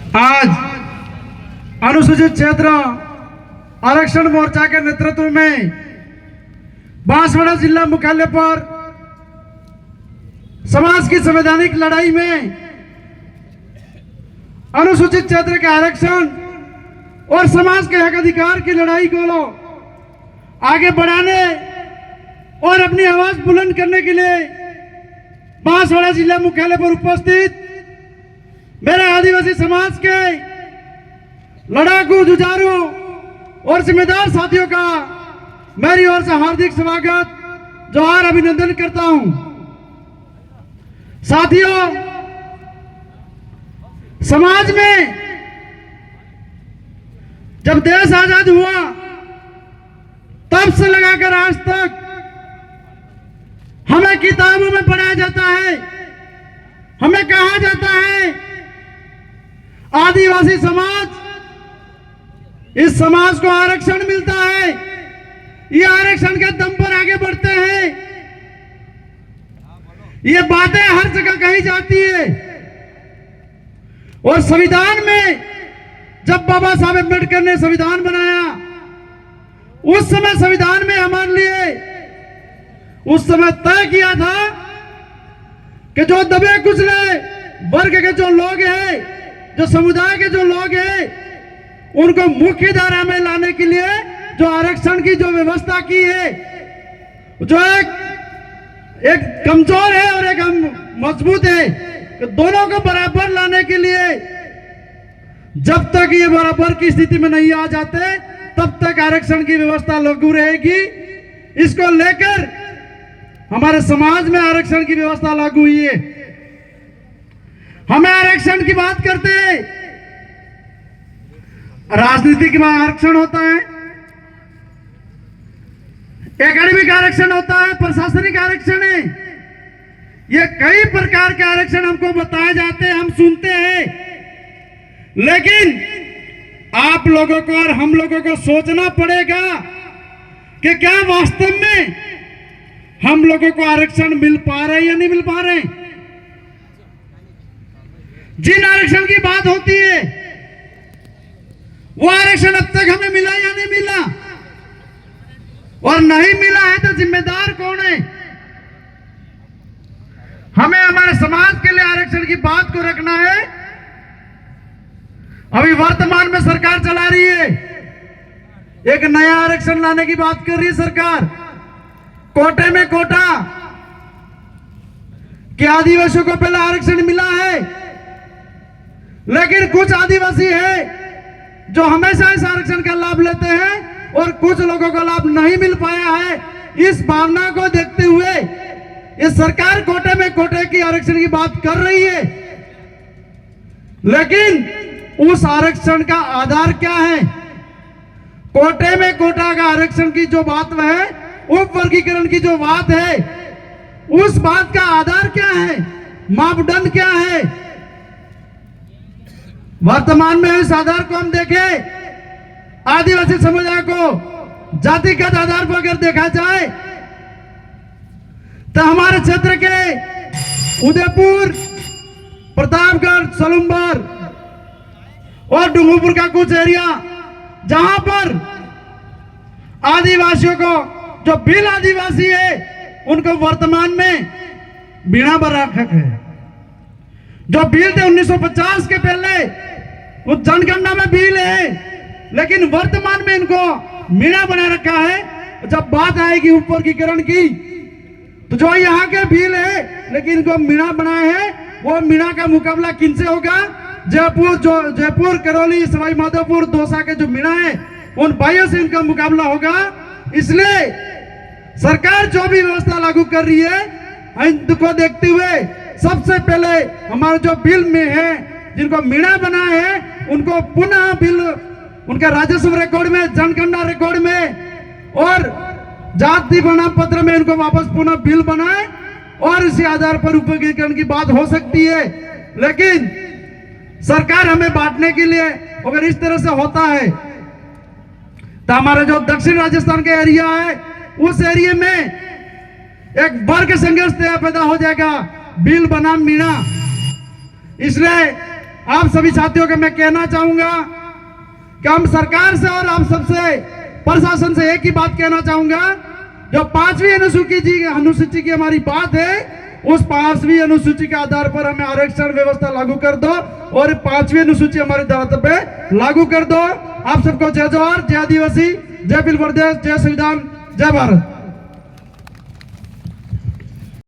आज अनुसूचित क्षेत्र आरक्षण मोर्चा के नेतृत्व में बांसवाड़ा जिला मुख्यालय पर समाज की संवैधानिक लड़ाई में अनुसूचित क्षेत्र के आरक्षण और समाज के हक अधिकार की लड़ाई को आगे बढ़ाने और अपनी आवाज बुलंद करने के लिए बांसवाड़ा जिला मुख्यालय पर उपस्थित मेरे आदिवासी समाज के लड़ाकू, जुझारू और जिम्मेदार साथियों का मेरी ओर से हार्दिक स्वागत, जोहार, अभिनंदन करता हूं। साथियों, समाज में जब देश आजाद हुआ तब से लगाकर आज तक हमें किताबों में पढ़ाया जाता है, हमें कहा जाता है आदिवासी समाज, इस समाज को आरक्षण मिलता है, ये आरक्षण के दम पर आगे बढ़ते हैं। ये बातें हर जगह कही जाती है और संविधान में जब बाबा साहब अम्बेडकर ने संविधान बनाया, उस समय संविधान में हमारे लिए उस समय तय किया था कि जो दबे कुचले वर्ग के जो लोग हैं, जो समुदाय के जो लोग हैं, उनको मुख्य धारा में लाने के लिए जो आरक्षण की जो व्यवस्था की है, जो एक कमजोर है और एक मजबूत है, तो दोनों को बराबर लाने के लिए जब तक ये बराबर की स्थिति में नहीं आ जाते तब तक आरक्षण की व्यवस्था लागू रहेगी। इसको लेकर हमारे समाज में आरक्षण की व्यवस्था लागू हुई है। हमें आरक्षण की बात करते हैं, राजनीति के बाद आरक्षण होता है, एकेडमिक आरक्षण होता है, प्रशासनिक आरक्षण है, ये कई प्रकार के आरक्षण हमको बताए जाते हैं, हम सुनते हैं। लेकिन आप लोगों को और हम लोगों को सोचना पड़ेगा कि क्या वास्तव में हम लोगों को आरक्षण मिल पा रहे या नहीं मिल पा रहे। जिन आरक्षण की बात होती है वो आरक्षण अब तक हमें मिला या नहीं मिला, और नहीं मिला है तो जिम्मेदार कौन है। हमें हमारे समाज के लिए आरक्षण की बात को रखना है। अभी वर्तमान में सरकार चला रही है, एक नया आरक्षण लाने की बात कर रही है सरकार, कोटे में कोटा, कि आदिवासियों को पहले आरक्षण मिला है, लेकिन कुछ आदिवासी है जो हमेशा इस आरक्षण का लाभ लेते हैं और कुछ लोगों को लाभ नहीं मिल पाया है। इस भावना को देखते हुए ये सरकार कोटे में कोटे की आरक्षण की बात कर रही है, लेकिन उस आरक्षण का आधार क्या है। कोटे में कोटा का आरक्षण की जो बात है, उप वर्गीकरण की जो बात है, उस बात का आधार क्या है, मापदंड क्या है। वर्तमान में इस आधार को हम देखें, आदिवासी समुदाय को जातिगत आधार पर अगर देखा जाए तो हमारे क्षेत्र के उदयपुर, प्रतापगढ़, सलुम्बर और डूंगरपुर का कुछ एरिया जहां पर आदिवासियों को, जो बिल आदिवासी है, उनको वर्तमान में बिना बराखक है। जो बिल थे 1950 के पहले उस जनगणना में बिल है, लेकिन वर्तमान में इनको मीणा बना रखा है। जब बात आएगी उपवर्गीकरण की तो जो यहाँ के बिल है लेकिन इनको मीणा बनाए हैं, वो मीणा का मुकाबला किनसे होगा। जयपुर, करौली, सवाई माधोपुर, दौसा के जो मीणा है उन भाइयों से इनका मुकाबला होगा। इसलिए सरकार जो भी व्यवस्था लागू कर रही है, हिंदू को देखते हुए सबसे पहले हमारे जो बिल में है, जिनको मीणा बना है, उनको पुनः बिल, उनका राजस्व रिकॉर्ड में, जनगणना रिकॉर्ड में और जाति प्रमाण पत्र में इनको वापस पुनः बिल बनाए और इसी आधार पर उपवर्गीकरण की बात हो सकती है। लेकिन सरकार हमें बांटने के लिए अगर इस तरह से होता है तो हमारे जो दक्षिण राजस्थान के एरिया है, उस एरिया में एक वर्ग संघर्ष पैदा हो जाएगा, बिल बनाम मीणा। इसलिए आप सभी साथियों को मैं कहना चाहूंगा कि हम सरकार से और आप सबसे प्रशासन से एक ही बात कहना चाहूंगा, जो 5वीं अनुसूची की हमारी बात है, उस 5वीं अनुसूची के आधार पर हमें आरक्षण व्यवस्था लागू कर दो और 5वीं अनुसूची हमारे धरातल पे लागू कर दो। आप सबको जय जोहार, जय आदिवासी, जय बिल प्रदेश, जय संविधान, जय भारत।